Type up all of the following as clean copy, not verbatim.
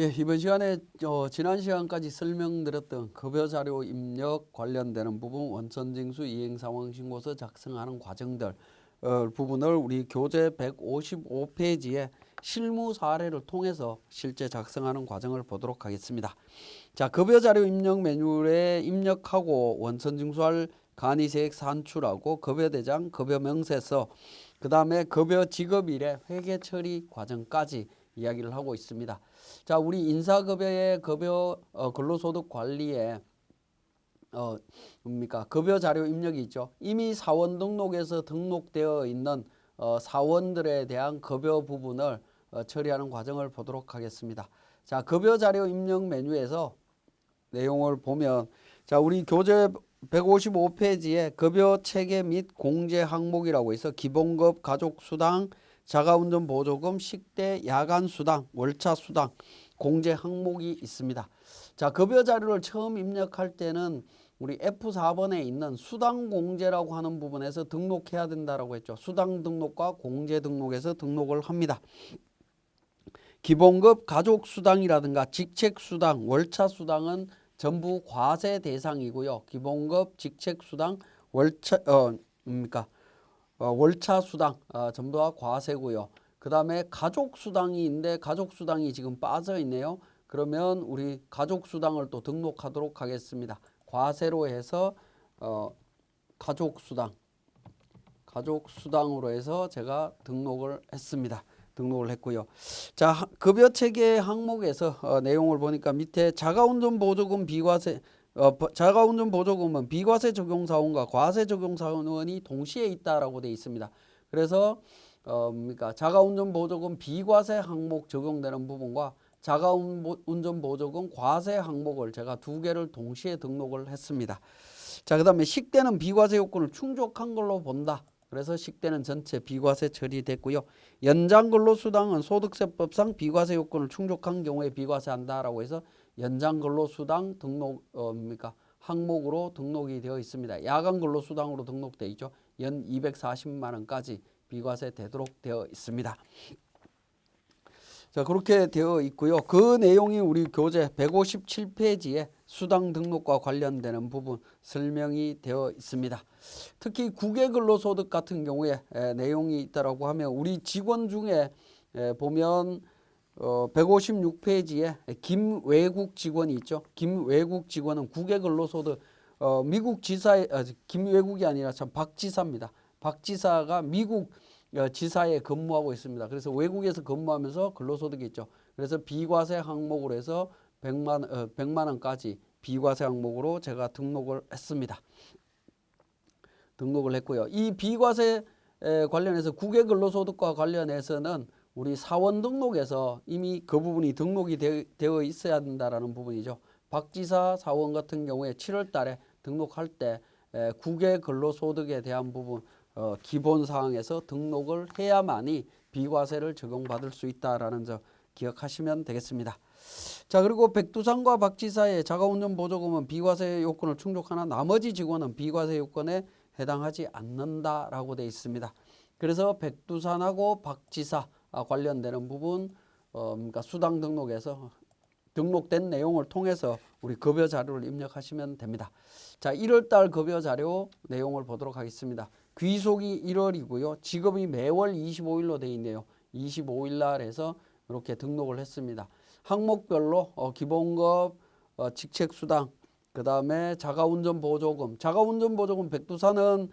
예, 이번 시간에 지난 시간까지 설명드렸던 급여 자료 입력 관련되는 부분, 원천징수 이행상황신고서 작성하는 과정들 부분을 우리 교재 155페이지에 실무 사례를 통해서 실제 작성하는 과정을 보도록 하겠습니다. 자, 급여 자료 입력 매뉴얼에 입력하고 원천징수할 간이세액 산출하고 급여대장, 급여명세서, 그 다음에 급여 지급일에 회계 처리 과정까지 이야기를 하고 있습니다. 자, 우리 인사급여의 급여 근로소득 관리에 급여 자료 입력이 있죠. 이미 사원 등록에서 등록되어 있는 사원들에 대한 급여 부분을 처리하는 과정을 보도록 하겠습니다. 자, 급여 자료 입력 메뉴에서 내용을 보면, 자, 우리 교재 155페이지에 급여 체계 및 공제 항목이라고 있어 기본급, 가족수당, 자가운전 보조금, 식대, 야간수당, 월차수당, 공제 항목이 있습니다. 자, 급여 자료를 처음 입력할 때는 우리 F4번에 있는 수당 공제라고 하는 부분에서 등록해야 된다라고 했죠. 수당 등록과 공제 등록에서 등록을 합니다. 기본급, 가족수당이라든가 직책수당, 월차수당은 전부 과세 대상이고요. 기본급, 직책수당, 월차수당 전부 다 과세고요. 그 다음에 가족수당이 있는데 가족수당이 지금 빠져 있네요. 그러면 우리 가족수당을 또 등록하도록 하겠습니다. 과세로 해서 가족수당으로 해서 제가 등록을 했고요. 자, 급여체계 항목에서 내용을 보니까 밑에 자가운전 보조금 비과세, 자가운전 보조금은 비과세 적용 사원과 과세 적용 사원이 동시에 있다라고 되어 있습니다. 그래서 자가운전 보조금 비과세 항목 적용되는 부분과 자가운전 보조금 과세 항목을 제가 두 개를 동시에 등록을 했습니다. 자, 그 다음에 식대는 비과세 요건을 충족한 걸로 본다. 그래서 식대는 전체 비과세 처리됐고요. 연장근로수당은 소득세법상 비과세 요건을 충족한 경우에 비과세한다라고 해서 연장근로수당 등록 항목으로 등록이 되어 있습니다. 야간근로수당으로 등록되어 있죠. 연 240만 원까지 비과세 되도록 되어 있습니다. 자, 그렇게 되어 있고요. 그 내용이 우리 교재 157페이지에 수당 등록과 관련되는 부분 설명이 되어 있습니다. 특히 국외근로소득 같은 경우에 내용이 있다라고 하면 우리 직원 중에 보면 156페이지에 김외국 직원이 있죠. 김외국 직원은 국외근로소득 미국 지사의 김외국이 아니라 참 박지사입니다. 박지사가 미국 지사에 근무하고 있습니다. 그래서 외국에서 근무하면서 근로소득이 있죠. 그래서 비과세 항목으로 해서 100만 원까지 비과세 항목으로 제가 등록을 했고요. 이 비과세 관련해서 국외근로소득과 관련해서는 우리 사원 등록에서 이미 그 부분이 등록이 되어 있어야 된다라는 부분이죠. 박지사 사원 같은 경우에 7월 달에 등록할 때 국외근로소득에 대한 부분 기본 사항에서 등록을 해야만이 비과세를 적용받을 수 있다라는 점 기억하시면 되겠습니다. 자, 그리고 백두산과 박지사의 자가운전 보조금은 비과세 요건을 충족하나 나머지 직원은 비과세 요건에 해당하지 않는다라고 되어 있습니다. 그래서 백두산하고 박지사 관련되는 부분 수당 등록에서 등록된 내용을 통해서 우리 급여 자료를 입력하시면 됩니다. 자, 1월달 급여 자료 내용을 보도록 하겠습니다. 귀속이 1월이고요. 지급이 매월 25일로 되어 있네요. 25일 날 해서 이렇게 등록을 했습니다. 항목별로 기본급, 직책수당, 그 다음에 자가운전 보조금. 자가운전 보조금 백두산은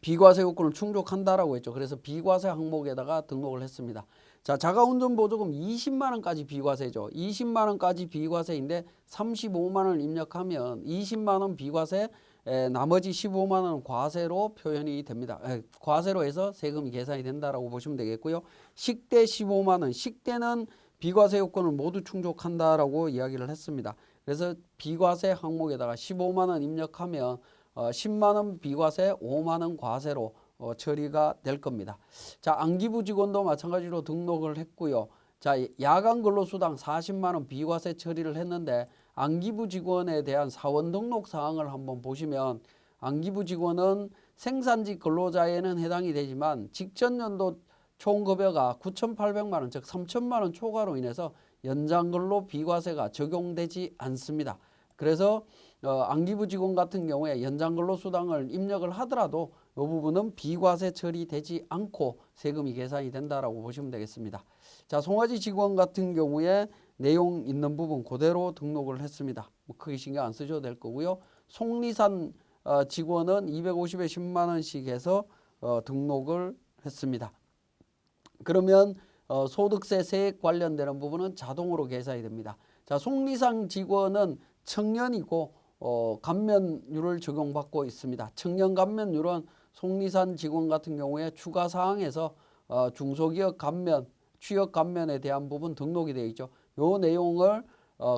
비과세 요건을 충족한다라고 했죠. 그래서 비과세 항목에다가 등록을 했습니다. 자, 자가운전 보조금 20만 원까지 비과세죠. 20만 원까지 비과세인데 35만 원을 입력하면 20만 원 비과세, 나머지 15만 원은 과세로 표현이 됩니다. 과세로 해서 세금이 계산이 된다라고 보시면 되겠고요. 식대 15만 원, 식대는 비과세 요건을 모두 충족한다라고 이야기를 했습니다. 그래서 비과세 항목에다가 15만 원 입력하면 10만 원 비과세, 5만 원 과세로 처리가 될 겁니다. 자, 안기부 직원도 마찬가지로 등록을 했고요. 자, 야간 근로수당 40만 원 비과세 처리를 했는데 안기부 직원에 대한 사원 등록 사항을 한번 보시면 안기부 직원은 생산직 근로자에는 해당이 되지만 직전 연도 총 급여가 9,800만 원, 즉 3천만 원 초과로 인해서 연장근로 비과세가 적용되지 않습니다. 그래서 안기부 직원 같은 경우에 연장근로수당을 입력을 하더라도 이 부분은 비과세 처리되지 않고 세금이 계산이 된다라고 보시면 되겠습니다. 자, 송아지 직원 같은 경우에 내용 있는 부분 그대로 등록을 했습니다. 뭐 크게 신경 안 쓰셔도 될 거고요. 속리산 직원은 250에 10만 원씩 해서 등록을 했습니다. 그러면 소득세 세액 관련되는 부분은 자동으로 계산이 됩니다. 자, 속리산 직원은 청년이고 감면율을 적용받고 있습니다. 청년 감면율은 속리산 직원 같은 경우에 추가 사항에서 중소기업 감면, 취업 감면에 대한 부분 등록이 되어 있죠. 요 내용을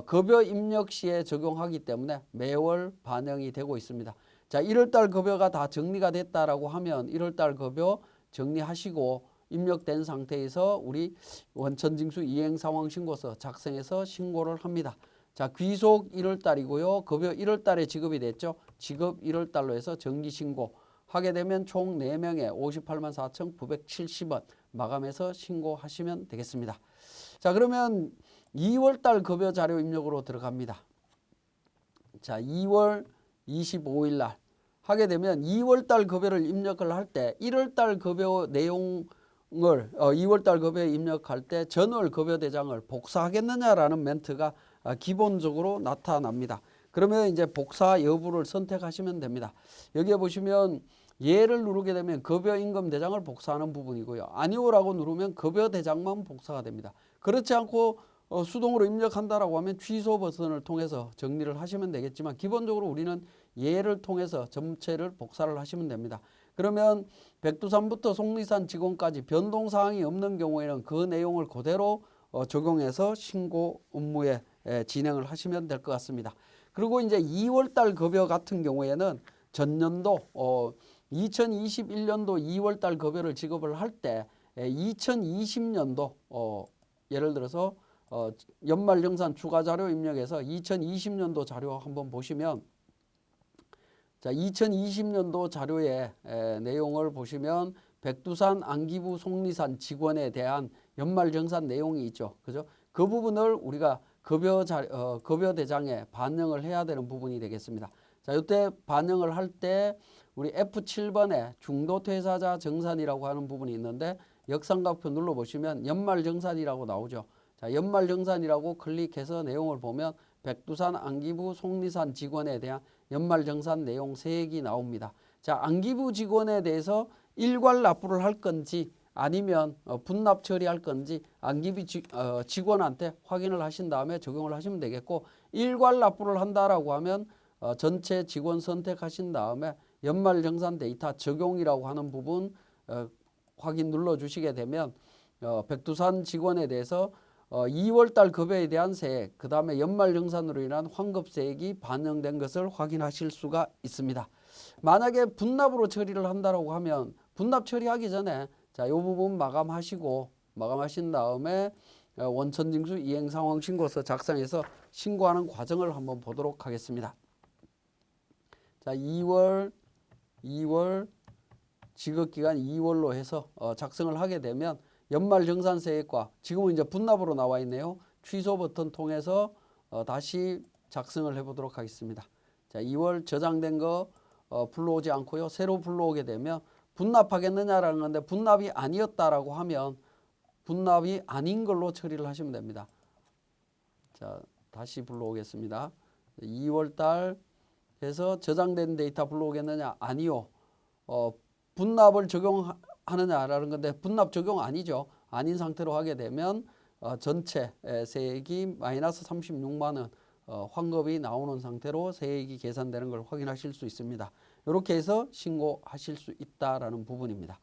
급여 입력 시에 적용하기 때문에 매월 반영이 되고 있습니다. 자, 1월달 급여가 다 정리가 됐다라고 하면 1월달 급여 정리하시고 입력된 상태에서 우리 원천징수 이행상황신고서 작성해서 신고를 합니다. 자, 귀속 1월달이고요. 급여 1월달에 지급이 됐죠. 지급 1월달로 해서 정기신고 하게 되면 총 4명에 58만 4,970원 마감해서 신고하시면 되겠습니다. 자, 그러면 2월달 급여 자료 입력으로 들어갑니다. 자, 2월 25일 날 하게 되면 2월달 급여를 입력을 할 때 1월달 급여 내용을 2월달 급여에 입력할 때 전월 급여 대장을 복사하겠느냐라는 멘트가 기본적으로 나타납니다. 그러면 이제 복사 여부를 선택하시면 됩니다. 여기에 보시면 예를 누르게 되면 급여 임금 대장을 복사하는 부분이고요. 아니오라고 누르면 급여 대장만 복사가 됩니다. 그렇지 않고 수동으로 입력한다라고 하면 취소 버튼을 통해서 정리를 하시면 되겠지만 기본적으로 우리는 예를 통해서 전체를 복사를 하시면 됩니다. 그러면 백두산부터 속리산 직원까지 변동사항이 없는 경우에는 그 내용을 그대로 적용해서 신고 업무에 진행을 하시면 될 것 같습니다. 그리고 이제 2월달 급여 같은 경우에는 전년도 2021년도 2월달 급여를 지급을 할 때 2020년도 예를 들어서 연말정산 추가자료 입력해서 2020년도 자료 한번 보시면 자, 2020년도 자료의 내용을 보시면 백두산, 안기부, 속리산 직원에 대한 연말정산 내용이 있죠. 그죠? 그 부분을 우리가 급여 대장에 반영을 해야 되는 부분이 되겠습니다. 자, 이때 반영을 할 때 우리 F7번에 중도퇴사자 정산이라고 하는 부분이 있는데 역삼각표 눌러보시면 연말정산이라고 나오죠. 자, 연말정산이라고 클릭해서 내용을 보면 백두산, 안기부, 속리산 직원에 대한 연말정산 내용 세액이 나옵니다. 자, 안기부 직원에 대해서 일괄 납부를 할 건지 아니면 분납 처리할 건지 안기부 직원한테 확인을 하신 다음에 적용을 하시면 되겠고 일괄 납부를 한다라고 하면 전체 직원 선택하신 다음에 연말정산 데이터 적용이라고 하는 부분 확인 눌러주시게 되면 백두산 직원에 대해서 2월달 급여에 대한 세액, 그 다음에 연말정산으로 인한 환급세액이 반영된 것을 확인하실 수가 있습니다. 만약에 분납으로 처리를 한다고 하면 분납 처리하기 전에 자, 이 부분 마감하신 다음에 원천징수 이행상황신고서 작성해서 신고하는 과정을 한번 보도록 하겠습니다. 자, 2월 지급기간 2월로 해서 작성을 하게 되면 연말정산세액과 지금은 이제 분납으로 나와 있네요. 취소 버튼 통해서 다시 작성을 해보도록 하겠습니다. 자, 2월 저장된 거 불러오지 않고요. 새로 불러오게 되면 분납하겠느냐라는 건데 분납이 아니었다라고 하면 분납이 아닌 걸로 처리를 하시면 됩니다. 자, 다시 불러오겠습니다. 2월달 해서 저장된 데이터 불러오겠느냐? 아니요. 분납을 적용하느냐라는 건데 분납 적용 아니죠. 아닌 상태로 하게 되면 전체 세액이 마이너스 36만 원 환급이 나오는 상태로 세액이 계산되는 걸 확인하실 수 있습니다. 이렇게 해서 신고하실 수 있다라는 부분입니다.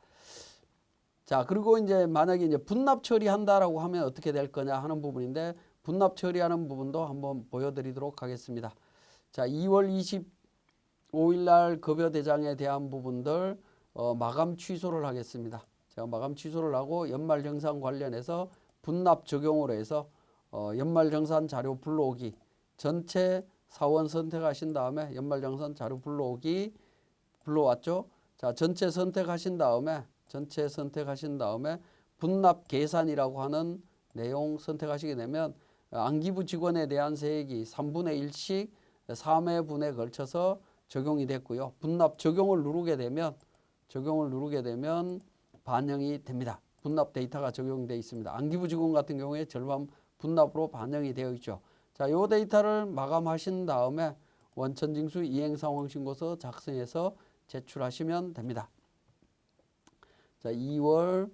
자, 그리고 이제 만약에 이제 분납 처리한다라고 하면 어떻게 될 거냐 하는 부분인데 분납 처리하는 부분도 한번 보여드리도록 하겠습니다. 자, 2월 25일 날 급여 대장에 대한 부분들 마감 취소를 하겠습니다. 제가 마감 취소를 하고 연말정산 관련해서 분납 적용으로 해서 연말정산 자료 불러오기 전체 사원 선택하신 다음에 연말정산 자료 불러왔죠. 자, 전체 선택하신 다음에 분납 계산이라고 하는 내용 선택하시게 되면 안기부 직원에 대한 세액이 3분의 1씩 3회분에 걸쳐서 적용이 됐고요. 분납 적용을 누르게 되면 반영이 됩니다. 분납 데이터가 적용되어 있습니다. 안기부 직원 같은 경우에 절반 분납으로 반영이 되어 있죠. 자, 요 데이터를 마감하신 다음에 원천징수 이행상황신고서 작성해서 제출하시면 됩니다. 자, 2월로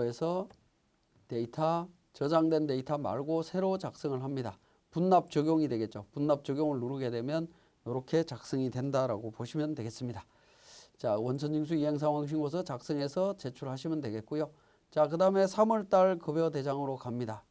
해서 데이터 저장된 데이터 말고 새로 작성을 합니다. 분납 적용이 되겠죠. 분납 적용을 누르게 되면 이렇게 작성이 된다라고 보시면 되겠습니다. 자, 원천징수 이행상황신고서 작성해서 제출하시면 되겠고요. 자, 그 다음에 3월달 급여 대장으로 갑니다.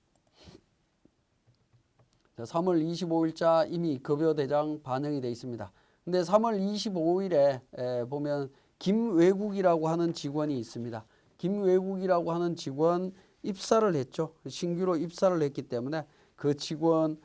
자, 3월 25일자 이미 급여 대장 반영이 되어 있습니다. 근데 3월 25일에 보면 김외국이라고 하는 직원이 있습니다. 김외국이라고 하는 직원 입사를 했죠. 신규로 입사를 했기 때문에 그 직원에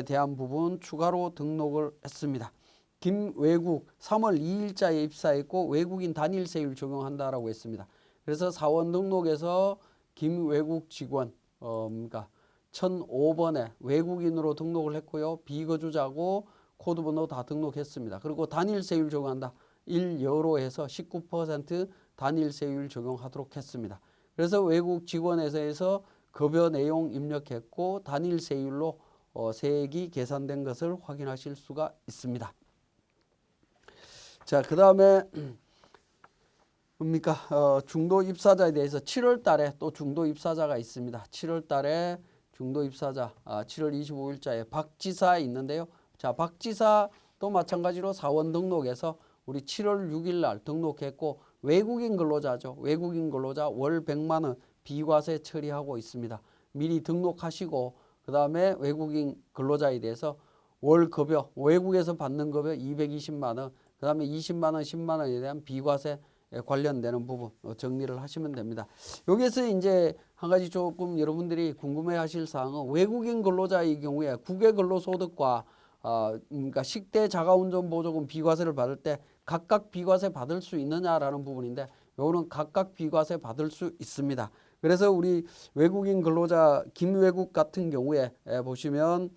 대한 부분 추가로 등록을 했습니다. 김외국 3월 2일자에 입사했고 외국인 단일세율 적용한다라고 했습니다. 그래서 사원 등록에서 김외국 직원 그러니까 1005번에 외국인으로 등록을 했고요. 비거주자고 코드번호 다 등록했습니다. 그리고 단일세율 적용한다. 1여로 해서 19% 단일세율 적용하도록 했습니다. 그래서 외국 직원에서 급여 내용 입력했고 단일세율로 세액이 계산된 것을 확인하실 수가 있습니다. 자, 그 다음에 뭡니까? 중도 입사자에 대해서 7월 달에 또 중도 입사자가 있습니다. 7월 달에 중도 입사자 7월 25일자에 박지사 있는데요. 자, 박지사도 마찬가지로 사원 등록에서 우리 7월 6일 날 등록했고 외국인 근로자죠. 외국인 근로자 월 100만 원 비과세 처리하고 있습니다. 미리 등록하시고 그 다음에 외국인 근로자에 대해서 월 급여 외국에서 받는 급여 220만 원 그 다음에 20만 원 10만 원에 대한 비과세 관련되는 부분 정리를 하시면 됩니다. 여기에서 이제 한 가지 조금 여러분들이 궁금해하실 사항은 외국인 근로자의 경우에 국외 근로소득과 그러니까 식대 자가운전 보조금 비과세를 받을 때 각각 비과세 받을 수 있느냐라는 부분인데 요거는 각각 비과세 받을 수 있습니다. 그래서 우리 외국인 근로자 김외국 같은 경우에 보시면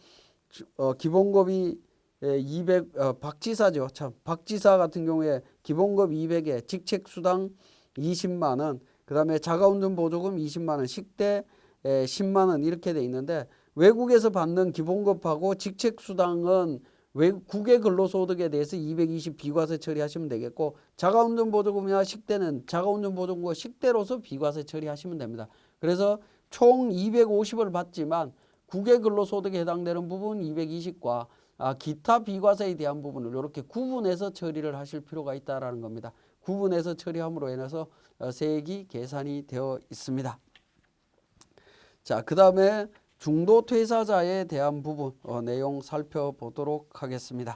기본급이 200 박지사죠. 참 박지사 같은 경우에 기본급 200에 직책수당 20만 원, 그다음에 자가운전 보조금 20만 원, 식대 10만 원 이렇게 돼 있는데 외국에서 받는 기본급하고 직책수당은 국외 근로소득에 대해서 220 비과세 처리하시면 되겠고 자가운전 보조금이나 식대는 자가운전 보조금과 식대로서 비과세 처리하시면 됩니다. 그래서 총 250을 받지만 국외 근로소득에 해당되는 부분 220과 기타 비과세에 대한 부분을 이렇게 구분해서 처리를 하실 필요가 있다라는 겁니다. 구분해서 처리함으로 인해서 세액이 계산이 되어 있습니다. 자, 그 다음에 중도 퇴사자에 대한 부분 내용 살펴보도록 하겠습니다.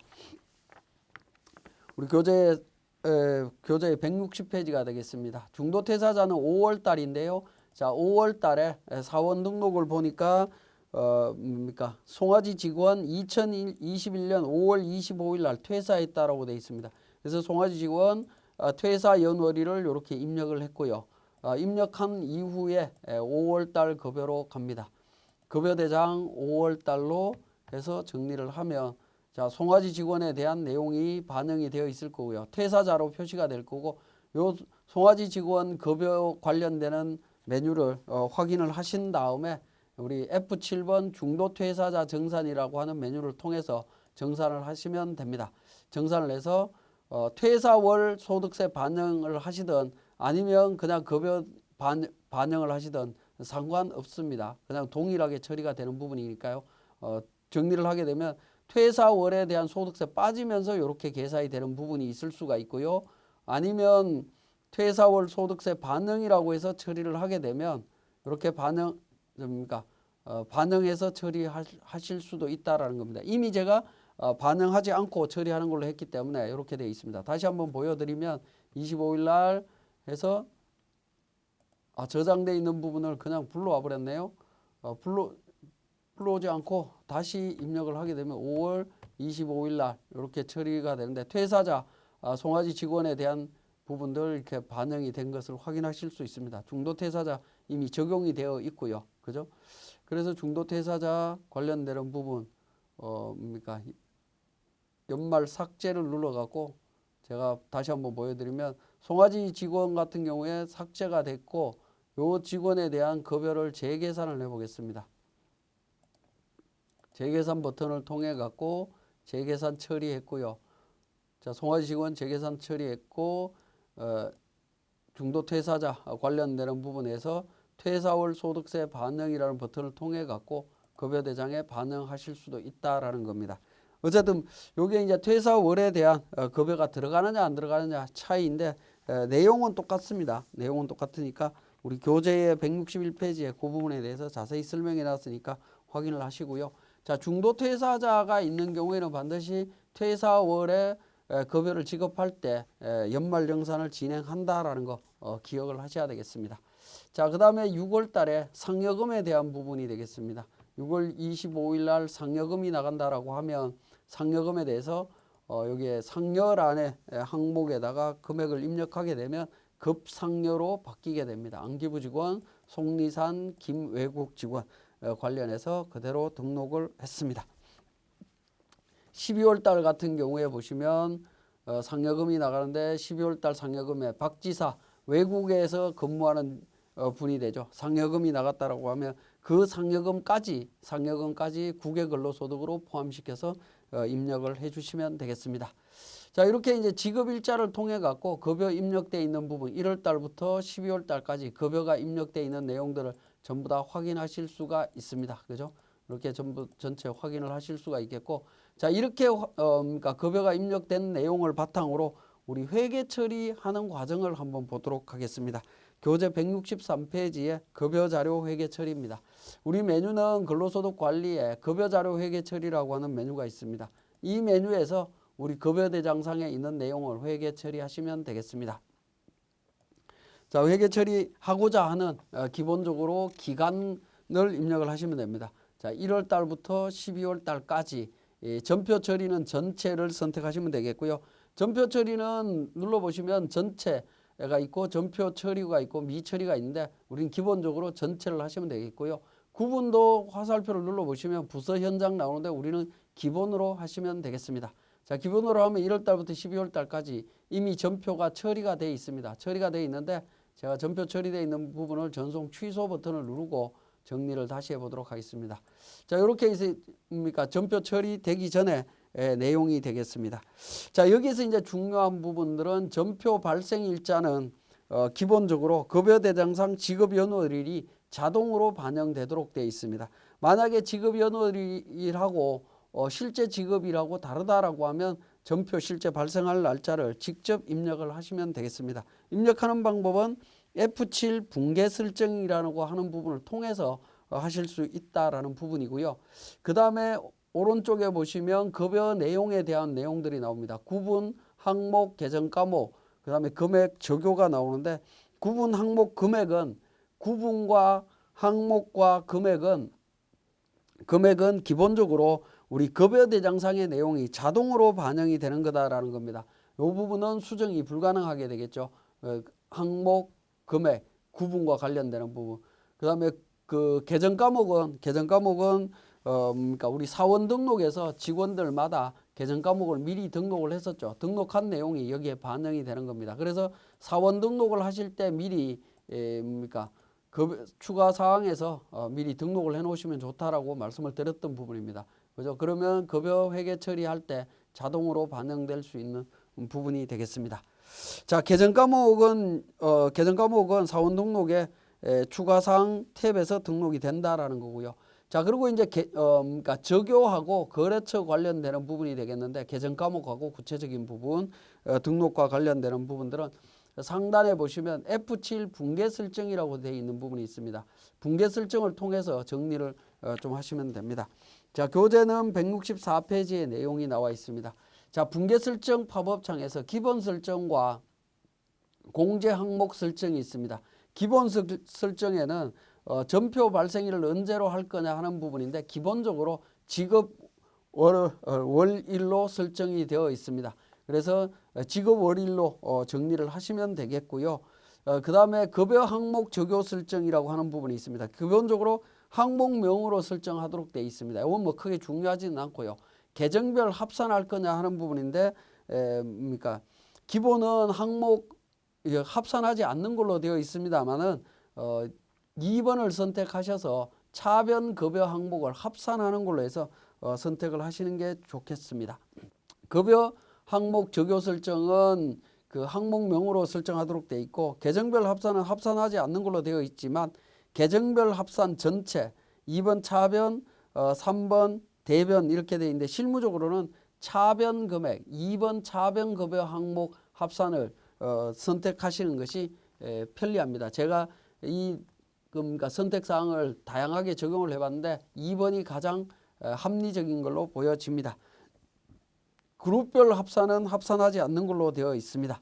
우리 교재 160페이지가 되겠습니다. 중도 퇴사자는 5월 달인데요. 자, 5월 달에 사원 등록을 보니까 송아지 직원 2021년 5월 25일 날 퇴사했다라고 되어 있습니다. 그래서 송아지 직원 퇴사 연월일을 이렇게 입력을 했고요. 입력한 이후에 5월 달 급여로 갑니다. 급여 대장 5월 달로 해서 정리를 하면 자, 송아지 직원에 대한 내용이 반영이 되어 있을 거고요. 퇴사자로 표시가 될 거고 요 송아지 직원 급여 관련되는 메뉴를 확인을 하신 다음에 우리 F7번 중도 퇴사자 정산이라고 하는 메뉴를 통해서 정산을 하시면 됩니다. 정산을 해서 퇴사월 소득세 반영을 하시든 아니면 그냥 급여 반영을 하시든 상관없습니다. 그냥 동일하게 처리가 되는 부분이니까요. 정리를 하게 되면 퇴사월에 대한 소득세 빠지면서 이렇게 계산이 되는 부분이 있을 수가 있고요. 아니면 퇴사월 소득세 반영이라고 해서 처리를 하게 되면 이렇게 반영해서 처리하실 수도 있다라는 겁니다. 이미 제가 반영하지 않고 처리하는 걸로 했기 때문에 이렇게 되어 있습니다. 다시 한번 보여드리면 25일 날 해서 저장되어 있는 부분을 그냥 불러와 버렸네요. 불러오지 않고 다시 입력을 하게 되면 5월 25일 날 이렇게 처리가 되는데 퇴사자 송아지 직원에 대한 부분들 이렇게 반영이 된 것을 확인하실 수 있습니다. 중도퇴사자 이미 적용이 되어 있고요. 그죠? 그래서 중도퇴사자 관련되는 부분, 뭡니까? 연말 삭제를 눌러갖고 제가 다시 한번 보여드리면 송아지 직원 같은 경우에 삭제가 됐고 요 직원에 대한 급여를 재계산을 해보겠습니다. 재계산 버튼을 통해 갖고 재계산 처리했고요. 자, 송아지 직원 재계산 처리했고 중도퇴사자 관련되는 부분에서 퇴사월 소득세 반영이라는 버튼을 통해 갖고 급여 대장에 반영하실 수도 있다라는 겁니다. 어쨌든 요게 이제 퇴사월에 대한 급여가 들어가느냐 안 들어가느냐 차이인데 내용은 똑같습니다. 내용은 똑같으니까 우리 교재의 161페이지에 그 부분에 대해서 자세히 설명해 놨으니까 확인을 하시고요. 자, 중도퇴사자가 있는 경우에는 반드시 퇴사월에 급여를 지급할 때 연말정산을 진행한다라는 거 기억을 하셔야 되겠습니다. 자, 그 다음에 6월 달에 상여금에 대한 부분이 되겠습니다. 6월 25일 날 상여금이 나간다라고 하면 상여금에 대해서 여기에 상여란의 항목에다가 금액을 입력하게 되면 급상여로 바뀌게 됩니다. 안기부 직원, 속리산, 김외국 직원 관련해서 그대로 등록을 했습니다. 12월 달 같은 경우에 보시면 상여금이 나가는데 12월 달 상여금에 박지사 외국에서 근무하는 분이 되죠. 상여금이 나갔다라고 하면 그 상여금까지 국외근로소득으로 포함시켜서 입력을 해주시면 되겠습니다. 자, 이렇게 이제 지급일자를 통해 갖고 급여 입력되어 있는 부분 1월 달부터 12월 달까지 급여가 입력되어 있는 내용들을 전부 다 확인하실 수가 있습니다. 그죠? 이렇게 전체 확인을 하실 수가 있겠고, 자, 이렇게 그러니까 급여가 입력된 내용을 바탕으로 우리 회계 처리하는 과정을 한번 보도록 하겠습니다. 교재 163페이지에 급여자료 회계 처리입니다. 우리 메뉴는 근로소득관리에 급여자료 회계 처리라고 하는 메뉴가 있습니다. 이 메뉴에서 우리 급여대장상에 있는 내용을 회계 처리하시면 되겠습니다. 자, 회계 처리하고자 하는 기본적으로 기간을 입력을 하시면 됩니다. 자, 1월 달부터 12월 달까지 전표 처리는 전체를 선택하시면 되겠고요. 전표 처리는 눌러보시면 전체가 있고 전표 처리가 있고 미처리가 있는데 우리는 기본적으로 전체를 하시면 되겠고요. 구분도 화살표를 눌러보시면 부서 현장 나오는데 우리는 기본으로 하시면 되겠습니다. 자, 기본으로 하면 1월 달부터 12월 달까지 이미 전표가 처리가 되어 있습니다. 처리가 되어 있는데 제가 전표 처리되어 있는 부분을 전송 취소 버튼을 누르고 정리를 다시 해보도록 하겠습니다. 자, 이렇게 있으니까 전표 처리되기 전에 내용이 되겠습니다. 자, 여기서 이제 중요한 부분들은 전표 발생 일자는 기본적으로 급여대장상 지급연월일이 자동으로 반영되도록 되어 있습니다. 만약에 지급연월일하고 실제 지급일하고 다르다라고 하면 전표 실제 발생할 날짜를 직접 입력을 하시면 되겠습니다. 입력하는 방법은 F7 붕괴 설정이라고 하는 부분을 통해서 하실 수 있다라는 부분이고요. 그 다음에 오른쪽에 보시면 급여 내용에 대한 내용들이 나옵니다. 구분, 항목, 계정 과목, 그 다음에 금액, 적요가 나오는데 구분, 항목, 금액은 구분과 항목과 금액은 기본적으로 우리 급여대장상의 내용이 자동으로 반영이 되는 거다라는 겁니다. 이 부분은 수정이 불가능하게 되겠죠. 항목, 금액, 구분과 관련되는 부분. 그 다음에 그 계정 과목은 그러니까 우리 사원 등록에서 직원들마다 계정 과목을 미리 등록을 했었죠. 등록한 내용이 여기에 반영이 되는 겁니다. 그래서 사원 등록을 하실 때 미리 추가 사항에서 미리 등록을 해 놓으시면 좋다라고 말씀을 드렸던 부분입니다. 그죠? 그러면 급여 회계 처리할 때 자동으로 반영될 수 있는 부분이 되겠습니다. 자, 계정 과목은 사원 등록에 추가 사항 탭에서 등록이 된다라는 거고요. 자, 그리고 이제 그러니까 적요하고 거래처 관련되는 부분이 되겠는데 계정 과목하고 구체적인 부분 등록과 관련되는 부분들은 상단에 보시면 F7 붕괴 설정이라고 되어 있는 부분이 있습니다. 붕괴 설정을 통해서 정리를 좀 하시면 됩니다. 자, 교재는 164페이지에 내용이 나와 있습니다. 자, 붕괴 설정 팝업창에서 기본 설정과 공제 항목 설정이 있습니다. 기본 설정에는 전표 발생일을 언제로 할 거냐 하는 부분인데 기본적으로 지급 월일로 설정이 되어 있습니다. 그래서 직업월일로 정리를 하시면 되겠고요. 그 다음에 급여 항목 적용 설정이라고 하는 부분이 있습니다. 기본적으로 항목명으로 설정하도록 되어 있습니다. 이건 뭐 크게 중요하지는 않고요. 계정별 합산할 거냐 하는 부분인데 그러니까 기본은 항목 합산하지 않는 걸로 되어 있습니다만은 2번을 선택하셔서 차변 급여 항목을 합산하는 걸로 해서 선택을 하시는 게 좋겠습니다. 급여 항목 적용 설정은 그 항목명으로 설정하도록 되어 있고 계정별 합산은 합산하지 않는 걸로 되어 있지만 계정별 합산 전체 2번 차변 3번 대변 이렇게 되어 있는데 실무적으로는 차변 금액 2번 차변 급여 항목 합산을 선택하시는 것이 편리합니다. 제가 그러니까 선택사항을 다양하게 적용을 해봤는데 2번이 가장 합리적인 걸로 보여집니다. 그룹별 합산은 합산하지 않는 걸로 되어 있습니다.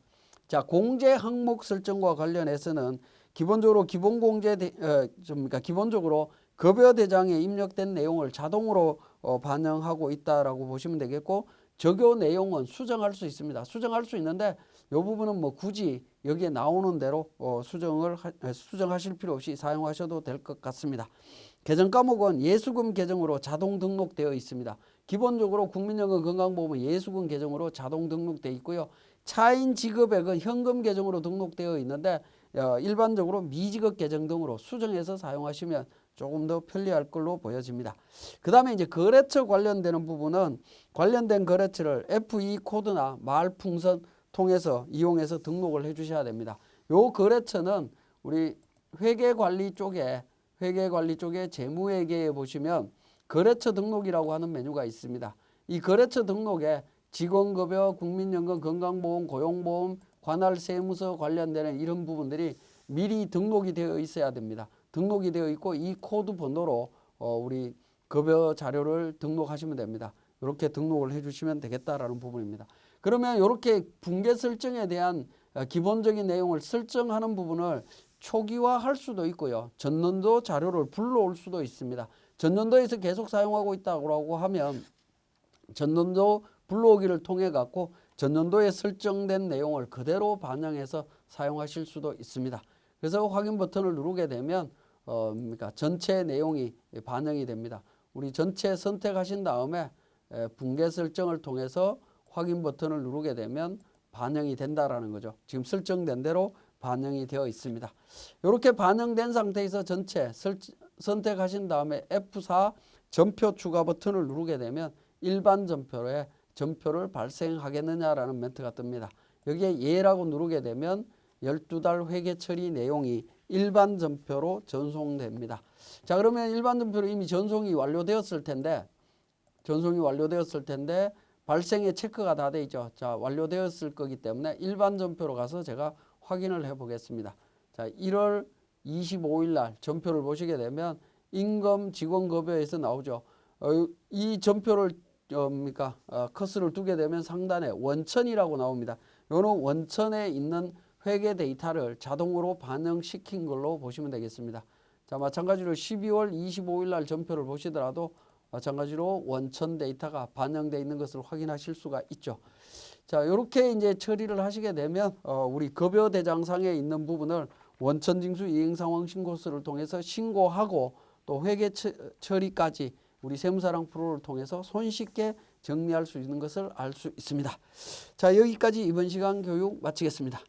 자, 공제 항목 설정과 관련해서는 기본적으로 기본적으로 급여 대장에 입력된 내용을 자동으로 반영하고 있다라고 보시면 되겠고 적용 내용은 수정할 수 있습니다. 수정할 수 있는데 이 부분은 뭐 굳이 여기에 나오는 대로 수정하실 필요 없이 사용하셔도 될 것 같습니다. 계정 과목은 예수금 계정으로 자동 등록되어 있습니다. 기본적으로 국민연금 건강보험은 예수금 계정으로 자동 등록되어 있고요. 차인 지급액은 현금 계정으로 등록되어 있는데 일반적으로 미지급 계정 등으로 수정해서 사용하시면 조금 더 편리할 걸로 보여집니다. 그 다음에 이제 거래처 관련되는 부분은 관련된 거래처를 FE 코드나 말풍선 통해서 이용해서 등록을 해 주셔야 됩니다. 요 거래처는 우리 회계관리 쪽에 재무회계에 보시면 거래처 등록이라고 하는 메뉴가 있습니다. 이 거래처 등록에 직원급여, 국민연금, 건강보험, 고용보험, 관할세무서 관련되는 이런 부분들이 미리 등록이 되어 있어야 됩니다. 등록이 되어 있고 이 코드 번호로 우리 급여 자료를 등록하시면 됩니다. 이렇게 등록을 해주시면 되겠다라는 부분입니다. 그러면 이렇게 분계 설정에 대한 기본적인 내용을 설정하는 부분을 초기화할 수도 있고요. 전년도 자료를 불러올 수도 있습니다. 전년도에서 계속 사용하고 있다고 하면 전년도 불러오기를 통해 갖고 전년도에 설정된 내용을 그대로 반영해서 사용하실 수도 있습니다. 그래서 확인 버튼을 누르게 되면 그러니까 전체 내용이 반영이 됩니다. 우리 전체 선택하신 다음에 분계 설정을 통해서 확인 버튼을 누르게 되면 반영이 된다라는 거죠. 지금 설정된 대로 반영이 되어 있습니다. 이렇게 반영된 상태에서 전체 선택하신 다음에 F4 전표 추가 버튼을 누르게 되면 일반 전표에 전표를 발생하겠느냐라는 멘트가 뜹니다. 여기에 예라고 누르게 되면 12달 회계 처리 내용이 일반 전표로 전송됩니다. 자, 그러면 일반 전표로 이미 전송이 완료되었을 텐데 발생의 체크가 다 돼 있죠. 자, 완료되었을 거기 때문에 일반 전표로 가서 제가 확인을 해 보겠습니다. 자, 1월 25일 날 전표를 보시게 되면 임금 직원급여에서 나오죠. 이 전표를 커서를 두게 되면 상단에 원천이라고 나옵니다. 이는 원천에 있는 회계 데이터를 자동으로 반영시킨 걸로 보시면 되겠습니다. 자, 마찬가지로 12월 25일 날 전표를 보시더라도 마찬가지로 원천 데이터가 반영되어 있는 것을 확인하실 수가 있죠. 자, 이렇게 이제 처리를 하시게 되면 우리 급여 대장상에 있는 부분을 원천징수 이행상황 신고서를 통해서 신고하고 또 회계 처리까지 우리 세무사랑 프로를 통해서 손쉽게 정리할 수 있는 것을 알 수 있습니다. 자, 여기까지 이번 시간 교육 마치겠습니다.